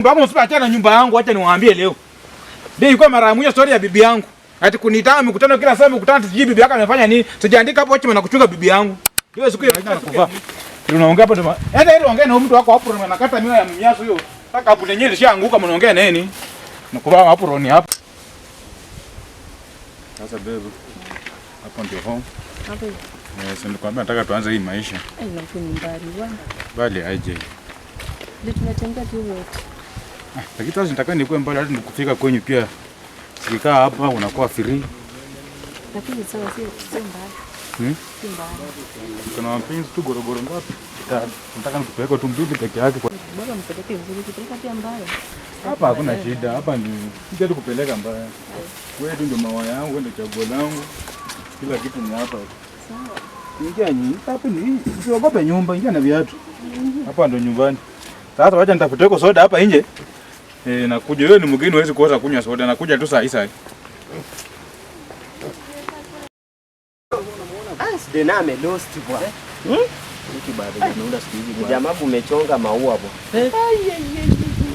Mbona msipaachana nyumba yangu, acha niwaambie leo. Ndio ilikuwa mara ya mwisho story ya bibi yangu. Ati kunitaka mikutano kila saa mikutano tujui bibi yako amefanya nini. Sijaandika hapo acha na kuchunga bibi yangu. Hiyo siku ile nakuvaa. Tunaongea hapo tuma. Enda ile ongea na mtu wako hapo anakata mioyo ya mnyaso hiyo. Saka hapo lenyewe lishaanguka mnaongea nini? Nakuvaa hapo roni hapo. Sasa bebe. Hapo ndio home. Hapo. Sasa nikwambia nataka tuanze hii maisha. Na kuna mbali bwana. Bali aje. Ndio tunatembea tu wote. Lakini sasa nitaka nikuwe mbali hadi nikufika kwenyu pia. Sikaa hapa unakuwa free. Lakini sawa sio mbali. Si mbali. Kuna wapenzi tu gorogoro ngapi? Nataka nikupeleke tu mbili peke yake. Baba mpeleke vizuri kupeleka pia mbaya. Hapa hakuna shida. Hapa ni sija tu kupeleka mbaya. Wewe tu ndio mawa yangu, wewe ndio chaguo langu. Kila kitu ni hapa. Sawa. Ingia nyinyi. Hapa ni usiogope nyumba, ingia na viatu. Hapa ndio nyumbani. Sasa wacha nitafute soda hapa nje. Nakuja. Wewe ni mgeni huwezi kuoza kunywa soda. Nakuja tu saa hii. Dename lost bwana. Hiki bado nimeunda siku hizi bwana. Jamaa umechonga maua bwana.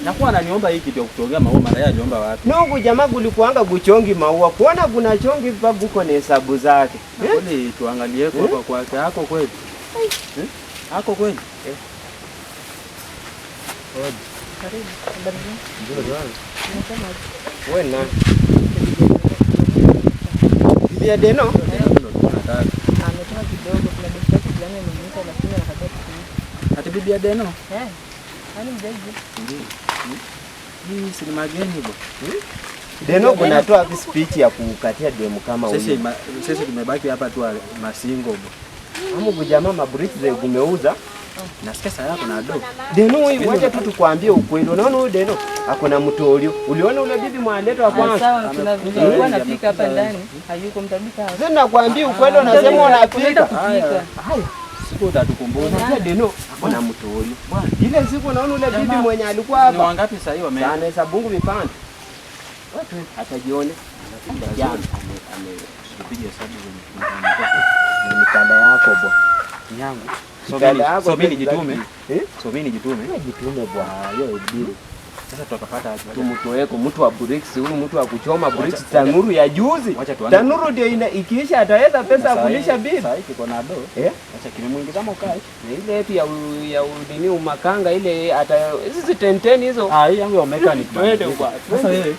Nakuwa ananiomba hiki ndio kuchongea maua mara yeye aliomba wapi? Nongo jamaa kulikuanga kuchongi maua. Kuona kuna chongi babu uko na hesabu zake. Kwani tuangalie kwa kwake hako kweli? Hako kweli? Karibu. Habari gani? Ndio bwana. Wewe na. Bibi Deno? Ametoka kidogo kuna daktari fulani ameniita lakini anakataa kutumia. Ati bibi Deno? Yaani mzazi. Hii si mageni bro. Deno kunatoa wapi speech ya kukatia demu kama huyu? Sisi tumebaki hapa tu masingo bro. Hamu kujamaa mabriki za kumeuza. Nasikia saa yako na do. Deno wewe wacha tu tukwambie ukweli. Unaona huyu Deno akona mtolio. Uliona ule bibi mwaleto wa kwanza? Sawa tunavyokuwa napika hapa ndani. Hayuko mtabika hapa. Sasa nakwambia ukweli unasema unapika. Haya. Siku utatukumbusha. Unajua Deno akona mtolio. Bwana ile siku naona ule bibi mwenye alikuwa hapa. Ni wangapi sasa hiyo Sana hesabu vipande. Watu atajione. Jana amepiga hesabu na mikanda yako bwana. yangu. So mimi nijitume. So mimi nijitume. Nijitume bwana. Hiyo ndio. Sasa tutapata mtu weko mtu wa bricks, huyu mtu wa kuchoma bricks tanuru ya juzi. Tanuru ndio ikiisha ataweza pesa ya kulisha bibi. Sasa hiki kuna do. Acha kilimwingi kama ukai. Na ile yetu ya udini umakanga ile ata hizi 10 hizo. Hii yangu ya mechanic. Sasa wewe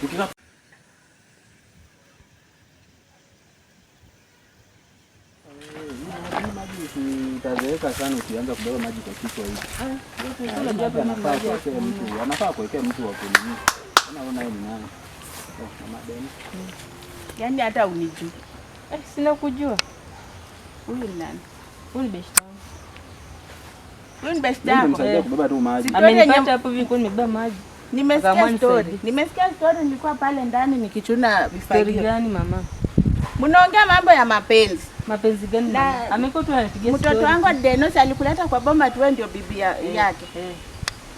ukina utazeeka sana ukianza kubeba maji kwa kichwa hivi. Anafaa kuwekea mtu wa kunini. Unaona yeye ni nani? Mama Deni. Yaani hata unijui. Sina kujua. Huyu ni nani? Huyu ni best yangu. Huyu ni best yangu. Nimemsaidia kubeba tu maji. Amenipata hapo hivi kwa nimebeba maji. Nimesikia story nilikuwa pale ndani nikichuna vifaa gani mama? Mnaongea mambo ya mapenzi. Mapenzi gani? Amekuwa tu anapigia story. Mtoto wangu Denos alikuleta kwa bomba tu ndio bibi yake.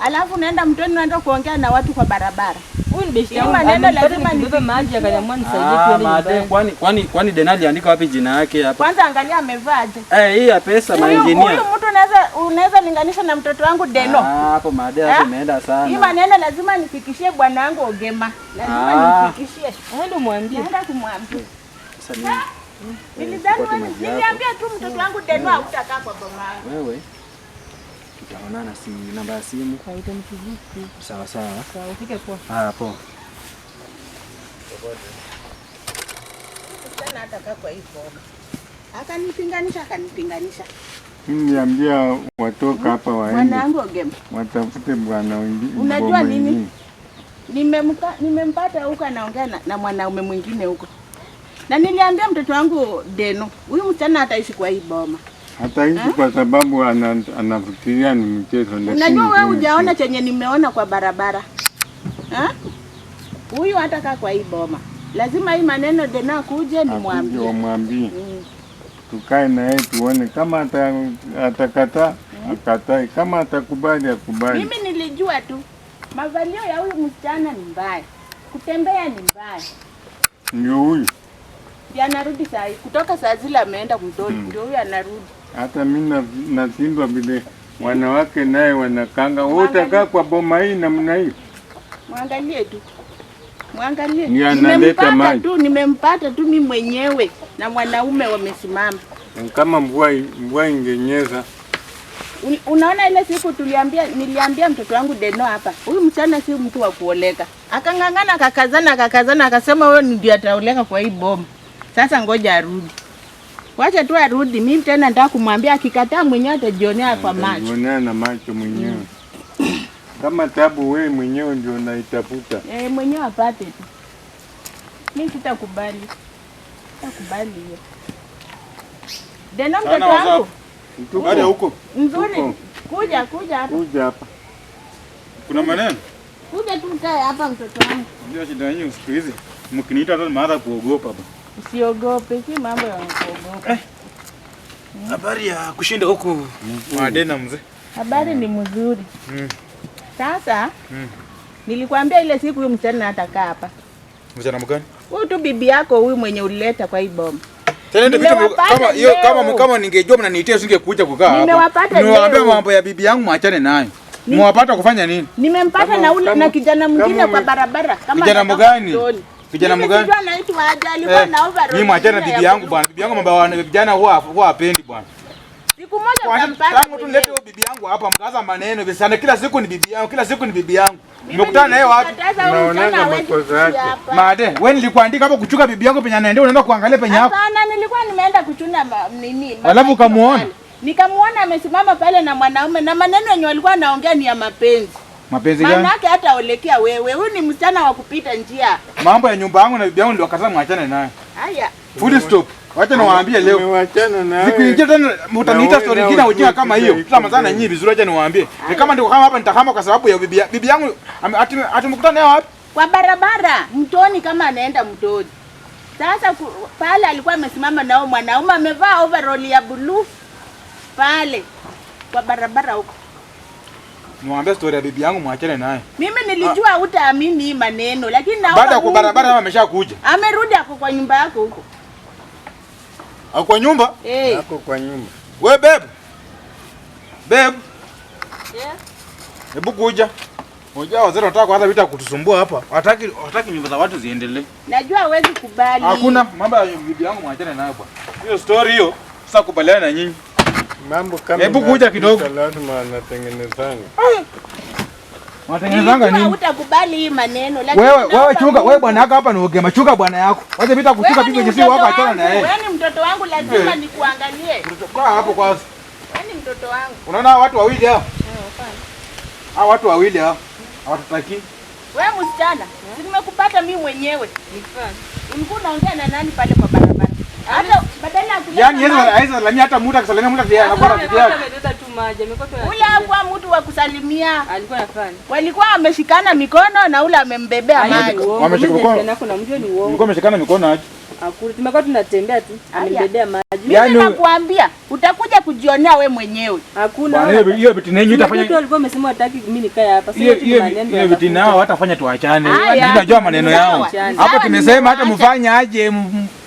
Alafu naenda mtoni naenda kuongea na watu kwa barabara. Huyu ni best yangu. Maneno lazima nibebe maji akaniamua nisaidie kwenda. Kwani Denali andika wapi jina yake hapa? Kwanza angalia amevaaje. Hii ya pesa maengineer. Huyu mtu unaweza linganisha na mtoto wangu Deno. Hapo Made hapo imeenda sana. Hii maneno lazima nifikishie bwana wangu Ogema. Lazima nifikishie. Ndio mwambie. Naenda kumwambia. Sasa mimi niliambia tu mtoto wangu Deno hautakaa kwa boma yangu. Wewe tutaonana, si namba ya simu. Kaita mpigie. Sawa. Sawa, ufike poa. Poa. Sana atakaa kwa hii boma. Akanipinganisha. Niambia watoka hapa waende. Mwanangu Ogema. Watafute bwana wengine. Unajua nini? Nimempata huko anaongea na mwanaume mwingine huko. Na niliambia mtoto wangu Deno, huyu msichana ataishi kwa hii boma. Hataishi kwa sababu anafikiria ni mchezo. Unajua wewe hujaona chenye nimeona kwa barabara. Huyu hatakaa kwa hii boma. Lazima hii maneno Deno akuje nimwambie. Tukae na yeye tuone kama atakataa, akatae, kama atakubali akubali. Mimi nilijua tu mavalio ya huyu msichana ni mbaya. Kutembea ni mbaya. Ndio huyu. Ndio anarudi saa hii. Kutoka saa zile ameenda mtoni. Ndio huyu anarudi. Hata mimi nashindwa vile wanawake naye wanakanga. Wewe utakaa kwa boma hii namna hii? Mwangalie tu. Mwangalie. Ni analeta maji. Nimempata tu mimi mwenyewe na mwanaume wamesimama. Kama mvua ingenyesha. Unaona ile siku niliambia mtoto wangu Deno hapa. Huyu msichana si mtu wa kuoleka. Akangangana akakazana akasema wewe ndio ataoleka kwa hii boma. Sasa ngoja arudi. Wacha tu arudi, mimi tena nataka kumwambia akikataa mwenyewe atajionea kwa macho. Atajionea na macho mwenyewe. Kama tabu wewe mwenyewe ndio unaitafuta. Mwenyewe apate tu. Mimi sitakubali. Sitakubali hiyo. Deno mtoto wangu. Baada huko. Nzuri. Kuja hapa. Kuja hapa. Kuna maneno? Kuja tu kae hapa mtoto wangu. Ndio shida yenu siku hizi. Mkiniita hata maana kuogopa hapa. Usiogope, si mambo ya kuogopa. Habari ya kushinda huku Madena mzee. Habari ni mzuri. Sasa nilikwambia ile siku huyu msichana atakaa hapa. Msichana mgani? Huyu tu bibi yako huyu mwenye ulileta kwa hii boma. Tena ndio vitu kama ningejua mnaniitia usingekuja kukaa hapa. Nimewapata leo. Niwaambia mambo ya bibi yangu maachane nayo. Mwapata kufanya nini? Nimempata na kijana mwingine kwa barabara kama kijana mgani? Kijana mgani? Kijana anaitwa Aja alikuwa na overall. Mimi mwachane na bibi yangu bwana. Bibi yangu mambo ya vijana huwa hapendi bwana. Siku moja utampata. Tangu tu nilete bibi yangu hapa mkaza maneno hivi sana kila siku ni bibi yangu, kila siku ni bibi yangu. Nimekutana naye wapi? Naona makosa yake. Made, wewe nilikuandika hapo kuchuka bibi yangu penye anaenda unaenda kuangalia penye hapo. Hapana, nilikuwa nimeenda kuchuna nini? Alafu ukamuona? Nikamuona amesimama pale na mwanaume na maneno yenye walikuwa wanaongea ni ya mapenzi. Mapenzi gani? Maana yake hata olekea wewe. Huyu ni msichana wa kupita njia. Mambo ya nyumba yangu na bibi yangu ndio wakasema mwachane naye. Haya. Full stop. Wacha niwaambie leo. Nimewachana nawe. Nikiingia tena mtaniita story nyingine ujinga kama hiyo. Tutamazana nyinyi vizuri, acha niwaambie. Ni kama ndio kama hapa nitahama kwa sababu ya bibi yangu atumkutana naye wapi? Kwa barabara, mtoni kama anaenda mtoni. Sasa pale alikuwa amesimama nao mwanaume amevaa overall ya blue pale kwa barabara huko. Niwaambie story ya bibi yangu mwachane naye. Mimi nilijua hutaamini hii maneno lakini naomba baada ya kwa barabara kama ameshakuja. Amerudi ako kwa nyumba yako huko. Ako kwa nyumba? Ako kwa nyumba. We babe. Babe. Yeah. Hebu kuja. Unajua wazee wanataka kwanza vita kutusumbua hapa. Hataki nyumba za watu ziendelee. Najua huwezi kubali. Hakuna mambo ya bibi yangu mwachane nayo bwana. Hiyo story hiyo sasa kubaliana na nyinyi. Mambo kama hebu kuja kidogo. Lazima anatengenezanga. Watengenezanga nini? Hutakubali hii maneno lakini wewe chunga, wewe bwana yako hapa ni ugema, chunga bwana yako. Wacha vita kuchunga pigo jinsi wako achana na yeye. Wewe ni mtoto wangu lazima nikuangalie. Kwa hapo kwanza. Wewe ni mtoto wangu. Unaona watu wawili hao? Hao watu wawili hao. Hawataki. Wewe msichana, nimekupata mimi mwenyewe. Ulikuwa unaongea na nani pale kwa barabara? Hata badala ya kuleta. Yaani hizo lamia hata mtu akisalimia mtu ndiye anakuwa rafiki yake. Ule hakuwa mtu wa kusalimia. Alikuwa anafanya. Walikuwa wameshikana mikono na ule amembebea maji. Wameshika mikono. Na mjua ni uongo. Mlikuwa wameshikana mikono aje? Hakuna. Tumekuwa tunatembea tu. Amembebea maji. Mimi nakuambia utakuja kujionea we mwenyewe. Hakuna. Bwana hiyo vitu nenyu itafanya. Watu walikuwa wamesema hataki mimi nikae hapa. Hiyo vitu nao watafanya tuachane. Tunajua maneno yao. Hapo tumesema hata mfanye aje,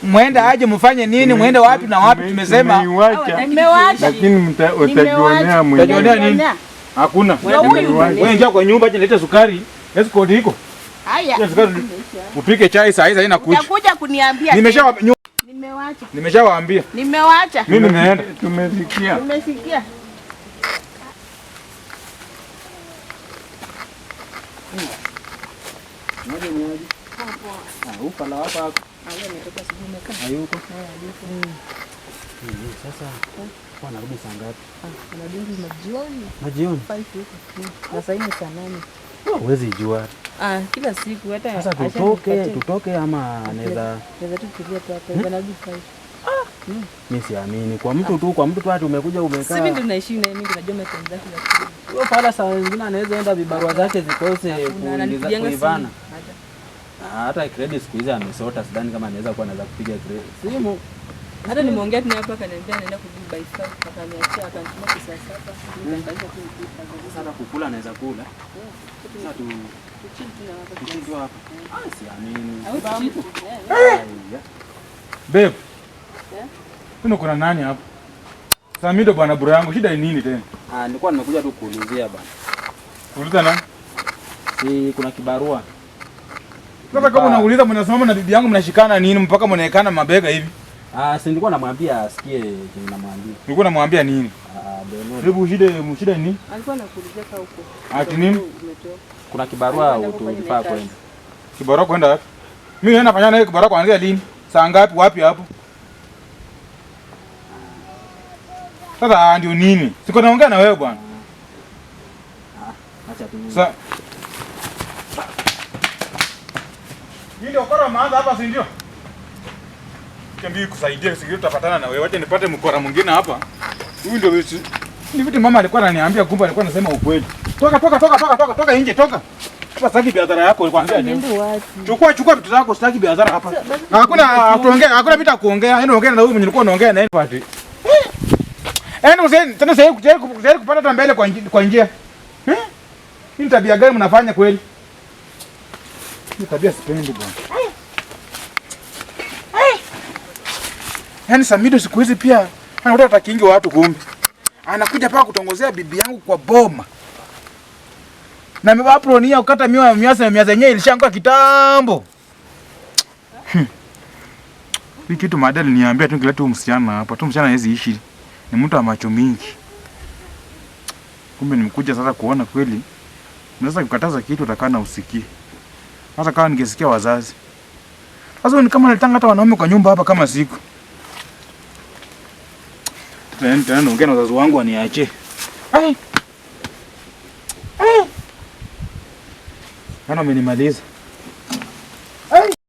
muende aje, mfanye nini, muende wapi na wapi tumesema. Nimewacha. Lakini utajionea mwenyewe. Utajionea nini? Hakuna. Wewe ingia kwa nyumba aje nilete sukari. Escort iko. Haya. Upike chai saa hizi haina kucha. Utakuja kuniambia. Nimewacha. Nimeshawaambia. Nimewacha. Mimi naenda. Tumesikia. Tumesikia. Upa la hapa hapo. Hayuko. Sasa kwa narudi saa ngapi? Anarudi majioni. Majioni. 5 na saa 4 saa 8. Huwezi jua. Kila siku hata sasa tutoke ama anaweza tu kulia tu hapa. Anarudi 5. Mimi siamini. Kwa mtu tu hata umekuja umekaa. Sisi ndio tunaishi na mimi tunajua mapenzi yake ya kila. Huyo pala saa nyingine anaweza enda vibarua zake zikose kuivana. Hata credit siku hizi amesota, sidhani kama anaweza kupiga credit. Simu. Hata nimeongea tena hapa akaniambia anaenda kujibu by 5 akaniachia akanituma pesa 7. Nikaanza tu sasa kukula anaweza kula. Sasa tu hapa. Siamini. Babe. Kuna nani hapa? Samido bwana bro yangu, shida ni nini tena? Nilikuwa nimekuja tu kuulizia bana. Kuuliza nani? Si kuna kibarua. Sasa kama unauliza mnasimama na bibi yangu mnashikana nini mpaka mnaekana mabega hivi? Si nilikuwa namwambia asikie kile namwambia. Nilikuwa namwambia nini? Deno. Hebu shida ni nini? Alikuwa anakuulizia kaa huko. Ati nini? Kuna kibarua utufaa kwenda. Kibarua kwenda wapi? Mimi naenda fanya naye kibarua kuanzia lini? Saa ngapi wapi hapo? Sasa ndio nini? Siko naongea na wewe bwana. Acha tu. Sasa hii ndio ukora maanza hapa si ndio? Kiambii kusaidia sikio tutafatana na wewe. Wacha nipate mkora mwingine hapa. Huyu ndio ni vitu mama alikuwa ananiambia, kumbe alikuwa anasema ukweli. Toka nje, toka. Hapa sitaki biashara yako kwanza. Chukua vitu zako, sitaki biashara hapa. Hakuna kuongea, hakuna vitu kuongea. Yaani ongea na huyu mwenye nilikuwa naongea naye pati. Yaani useni tena sasa kupata hata mbele kwa njia. Hii tabia gani mnafanya kweli? Hii tabia sipendi bwana. Yaani Samido siku hizi pia anataka kingi watu kumbe. Anakuja paka kutongozea bibi yangu kwa boma. Na amebeba pronia ukata miasa yenyewe ilishanguka kitambo. Hii kitu madali niambia tu ngileta huyu msichana hapa. Tu msichana hawezi ishi. Ni mtu wa macho mingi. Kumbe nimekuja sasa kuona kweli. Unaweza kukataza kitu utakana usikie. Hata kama ningesikia wazazi. Sasa ni kama nalitanga hata wanaume kwa nyumba hapa kama siku. Tena naongea na wazazi wangu waniache. Kana amenimaliza.